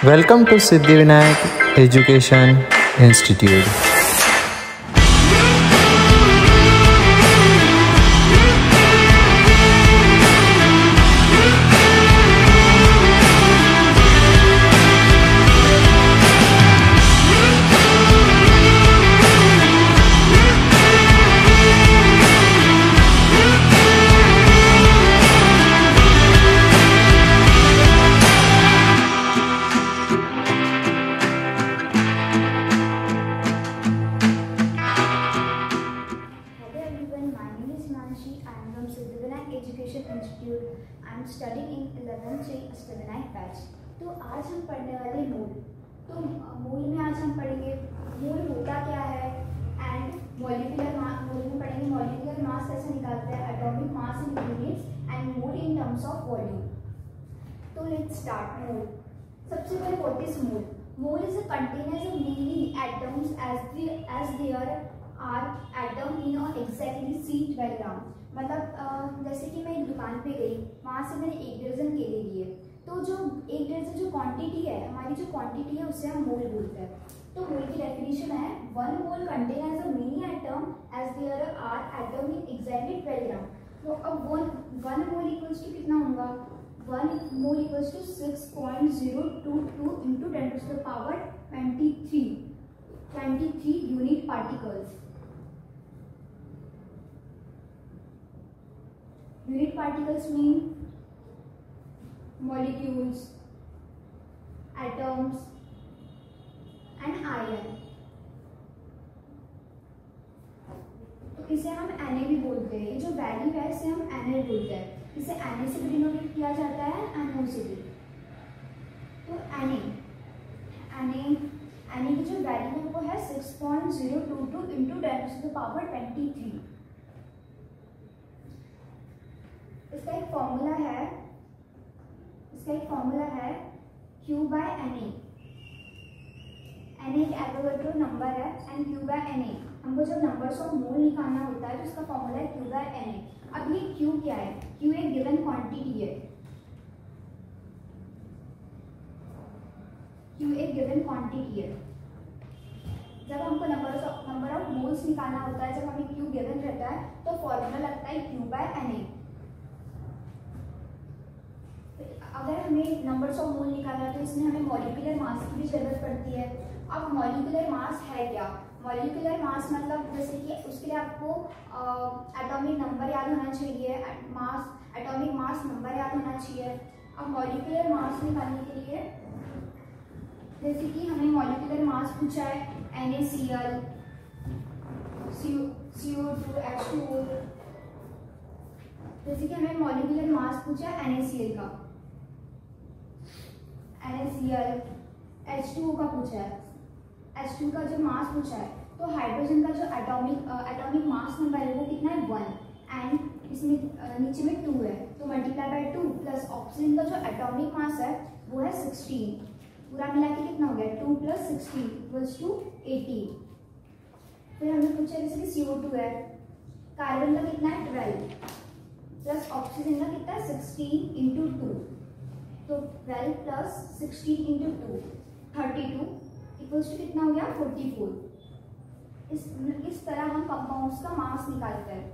Welcome to Siddhivinayak Education Institute. Education institute I am studying in 11th Ashtavinayak batch. तो आज हम पढ़ने वाले मूल। तो मूल में आज हम पढ़ेंगे मूल होता क्या है एंड मॉलिक्यूलर मास। मूल में पढ़ेंगे मॉलिक्यूलर मास कैसे निकालते हैं, atomic mass in units and मूल इन टर्म्स ऑफ वॉल्यूम। तो लेट्स स्टार्ट। मूल, सबसे पहले व्हाट इज मूल? मूल is a containers of many atoms as there are atom in a exactly C12 ग्राम। मतलब जैसे कि मैं एक दुकान पे गई, वहाँ से मैंने 1 दर्जन केले लिए, तो जो 1 दर्जन जो क्वांटिटी है, हमारी जो क्वांटिटी है उससे हम मोल बोलते हैं। तो मोल की डेफिनेशन है 1 mole contain as a many atom as there are atom in exactly 12 gram. तो अब 1 मोल इक्वल्स टू कितना होगा? 1 mole equals to 6.022 into 10 to the power 23 unit particles. Unit particles mean molecules, atoms and ion। तो इसे हम Na भी बोलते हैं। ये जो वैल्यू है इसे हम Na बोलते हैं। इसे Na से भी डिनोट किया जाता है, NO से भी। तो Na की जो वैल्यू है वो है 6.022 इंटू 10 टू द पावर 23। इसका एक फॉर्मूला है Q बाय Na। Na एक एवोगाड्रो नंबर है एंड Q बाय Na। हमको जब नंबर्स ऑफ मोल निकालना होता है तो इसका फॉर्मूला है Q बाय Na। अब ये Q क्या है? Q एक गिवन क्वांटिटी है। Q एक गिवन क्वांटिटी है। जब हमको नंबर ऑफ मोल्स निकालना होता है, जब हमें Q गिवन रहता है तो फॉर्मूला लगता है Q बाय Na। अगर हमें नंबर्स ऑफ मोल निकालना है तो इसमें हमें मॉलिक्यूलर मास की भी जरूरत पड़ती है। अब मॉलिक्यूलर मास है क्या? मॉलिक्यूलर मास मतलब जैसे कि उसके लिए आपको एटॉमिक नंबर याद होना चाहिए, एटॉमिक मास नंबर याद होना चाहिए। अब मॉलिक्यूलर मास निकालने के लिए जैसे कि हमें मॉलिक्यूलर मास पूछा है NaCl, CO2, H2O। जैसे कि हमें मॉलिक्यूलर मास पूछा है NaCl का, NaCl, H2O का पूछा है, H2 का जो मास पूछा है। तो हाइड्रोजन का जो एटॉमिक मास नंबर है वो कितना है? 1 एंड इसमें नीचे में 2 है, तो मल्टीप्लाई बाय 2 प्लस ऑक्सीजन का जो एटॉमिक मास है वो है 16। पूरा मिला के कितना हो गया? 2 + 16 इक्वल्स टू 18। फिर हमें पूछा जैसे कि CO2 है, कार्बन का कितना है? 12 प्लस ऑक्सीजन का कितना है? 16 इंटू 2। तो 12 प्लस 16 इंटू 2 32 इक्वल्स टू कितना हो गया? 44। इस तरह हम कंपाउंड्स का मास निकालते हैं,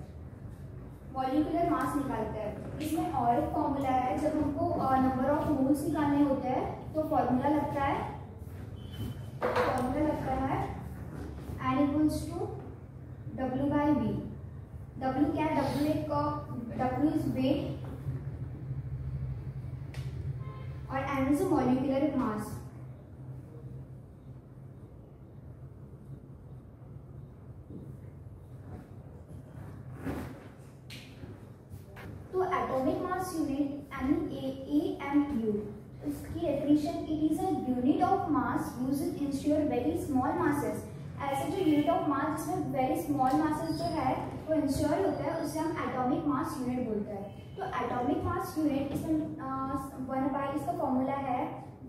मॉलिक्यूलर मास निकालते हैं। इसमें और एक फॉर्मूला है, जब हमको नंबर ऑफ मोल्स निकालने होते हैं तो फॉर्मूला लगता है N equals to W by V। W क्या है? W इज वेट और N is a molecular mass. तो एटॉमिक मास यूनिट AMU, इसकी definition it is a unit of mass used in insure very small masses. ऐसे जो unit of मास जिसमें very small masses जो है वो इंश्योर होता है, उसे हम एटॉमिक मास यूनिट बोलते हैं। तो एटॉमिक मास यूनिट इसमें 1 बाई इसका फॉर्मूला है,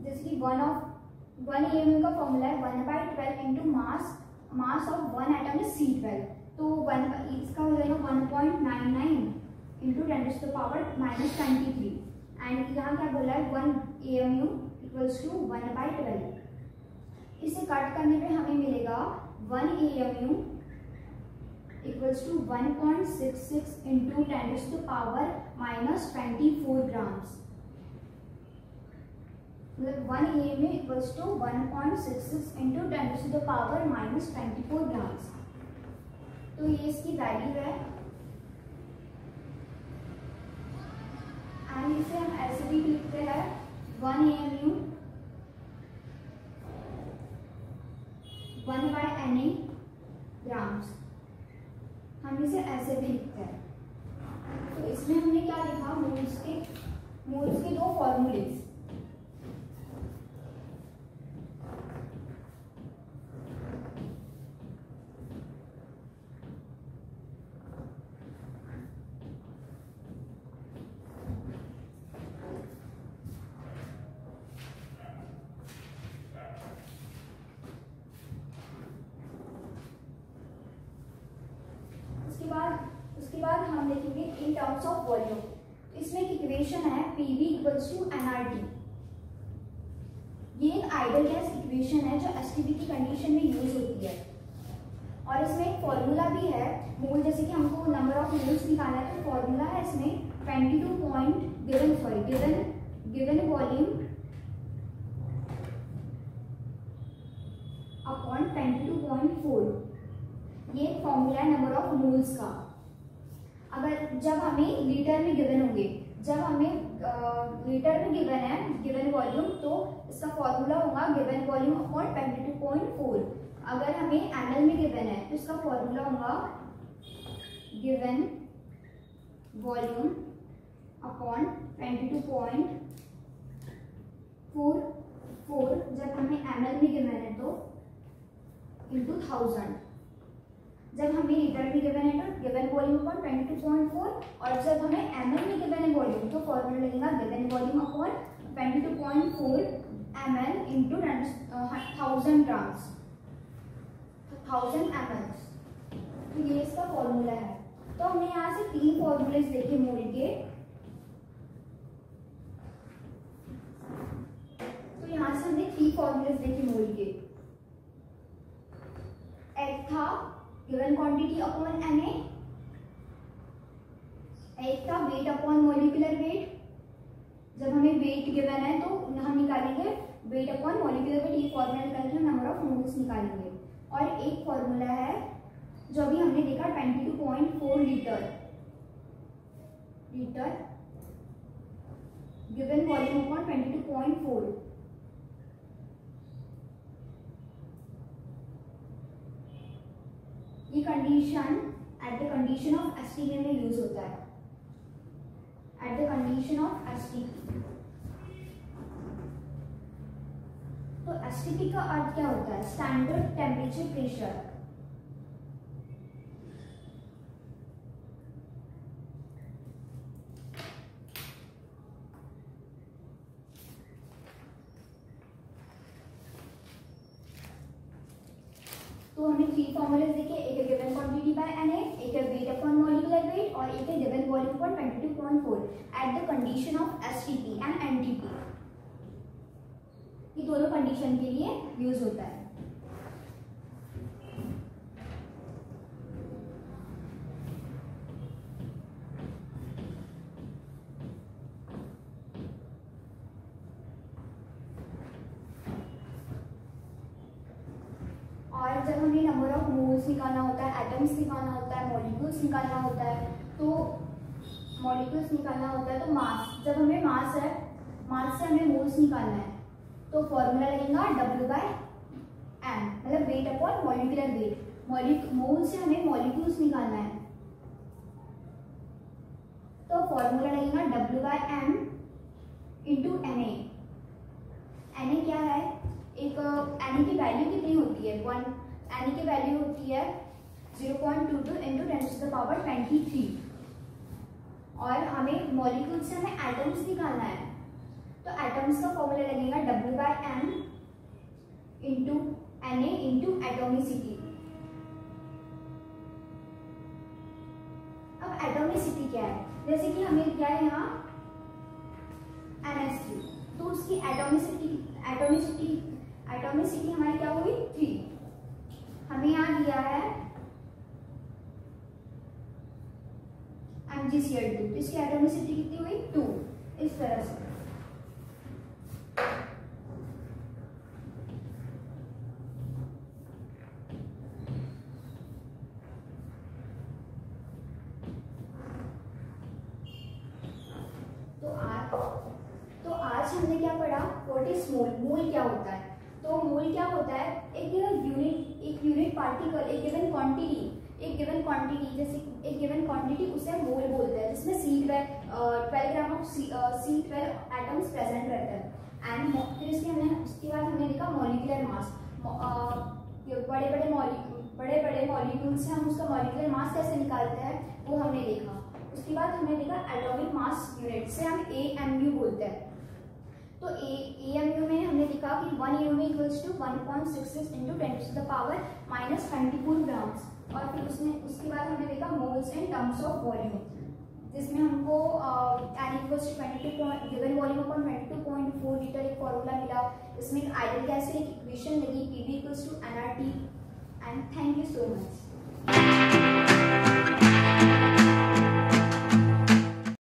जैसे कि 1 AMU का फॉर्मूला है 1/12 into mass of 1 atom is C12। तो इसका हो जाएगा 1.99 into 10 to the power -23। And यहाँ क्या बोला है 1 AMU इक्वल्स टू 1/12। इसे कट करने पे हमें मिलेगा 1 AMU equals to 1.66 into 10⁻⁻24 grams. मतलब 1 AMU equals to 1.66 into 10⁻⁻24 grams. तो ये इसकी वैल्यू है। एंड इसे हम ऐसे भी लिखते हैं 1 AMU 1/NA ग्राम्स। हम इसे ऐसे भी लिखते हैं। तो इसमें हमने क्या लिखा, मोल्स के दो फॉर्मूलेज। उसके बाद हम लिखेंगे इन टर्म्स ऑफ वॉल्यूम। इसमें एक इक्वेशन है PV इक्वल्स टू nRT। ये एक आइडियल गैस इक्वेशन है जो STP की कंडीशन में यूज होती है। और इसमें एक फॉर्मूला भी है मोल, जैसे कि हमको नंबर ऑफ मोल्स निकालना है तो फॉर्मूला है इसमें 22 पॉइंट गिवन वॉल्यूम अपॉन 22.4। ये एक फॉर्मूला है नंबर ऑफ मोल्स का। अगर जब हमें लीटर में गिवन होंगे, जब हमें लीटर में गिवन है गिवन वॉल्यूम, तो इसका फॉर्मूला होगा गिवन वॉल्यूम अपॉन 22.4। अगर हमें ml में गिवन है तो इसका फॉर्मूला होगा गिवन वॉल्यूम अपॉन 22.44। जब हमें ml में गिवन है तो इंटू 1000। जब हमें लीटर में गिवन है तो गिवन वॉल्यूम अपॉन 22.4। और जब हमें ml में गिवन है वॉल्यूम तो फॉर्मूला लगेगा given volume upon 22.4 ml into 1000 grams, 1000 ml। तो ये इसका फॉर्मूला है। तो हमने यहाँ से 3 फॉर्मूलेज देखे मोल के। तो यहाँ से हमने 3 फॉर्मूलेज देखे मोल के। एक था गिवन क्वांटिटी अपॉन Na, एक था वेट अपॉन मॉलिक्यूलर वेट। जब हमें वेट गिवन है तो हम निकालेंगे वेट अपॉन मॉलिक्यूलर वेट। ये फॉर्मूला निकालेंगे, नंबर ऑफ मोल्स निकालेंगे। और एक फॉर्मूला है जो अभी हमने देखा 22.4 लीटर गिवन वॉल्यूम अपॉन 22.4। ये condition at the condition of STP में यूज होता है। At the condition of STP। तो STP का अर्थ क्या होता है? Standard temperature pressure. तो हमने 3 फॉर्मूलेज देखे, एक है गिवन क्वांटिटी बाय Na, एक है वेट अपॉन मॉलिक्यूलर वेट और एक है given volume upon 22.4 at the condition of STP and NTP। ये दोनों कंडीशन के लिए यूज होता है। और जब हमें नंबर ऑफ मोल्स निकालना होता है, एटम्स निकालना होता है, मॉलिक्यूल्स निकालना होता है, तो मॉलिक्यूल्स निकालना होता है तो मास, जब हमें मास है, मास से हमें मोल्स निकालना है तो फॉर्मूला लगेगा W/M, मतलब वेट अपॉन मॉलिक्यूलर वेट। मोल से हमें मॉलिक्यूल्स निकालना है तो फॉर्मूला लगेगा W/M इंटू Na। Na क्या है? एक Na की वैल्यू कितनी होती है? 1। Na की वैल्यू होती है 0.22 इंटू 10⁻23। और हमें मॉलिक्यूल से हमें एटम्स निकालना है तो एटम्स का फॉर्मूला लगेगा W/M into Na into atomicity. अब एटोमिसिटी क्या है? जैसे कि हमें क्या है यहाँ NH3, तो उसकी एटोमिसिटी एटॉमिसिटी हमारी क्या हुई 3। हमें यहाँ दिया है MgCl2, तो इसकी एटॉमिसिटी कितनी हुई 2। इस तरह से तो आज हमने क्या पढ़ा, व्हाट इज मोल। मोल क्या होता है? तो मोल क्या होता है, एक यूनिट पार्टिकल, एक गिवन क्वांटिटी, जैसे एक गिवन क्वांटिटी उसे मोल बोलते हैं, जिसमें C12 gram of C12 atoms present रहता है। एंड फिर उसके बाद हमने देखा मॉलिक्यूलर मास। बड़े बड़े मॉलिक्यूल्स से हम उसका मॉलिक्यूलर मास कैसे निकालते हैं वो हमने देखा। उसके बाद हमने देखा एटॉमिक मास यूनिट से हम AMU बोलते हैं। तो AMU में हमने देखा कि 1 AMU equals to 1.66 into 10⁻⁻24 grams. और फिर उसके बाद हमने देखा moles in terms of volume, जिसमें हमको N equals to 22 given volume upon 22.4 litre एक फॉर्मूला मिला। इसमें आइडियल गैस की एक इक्वेशन लगी, PV equals to nRT। And thank you so much.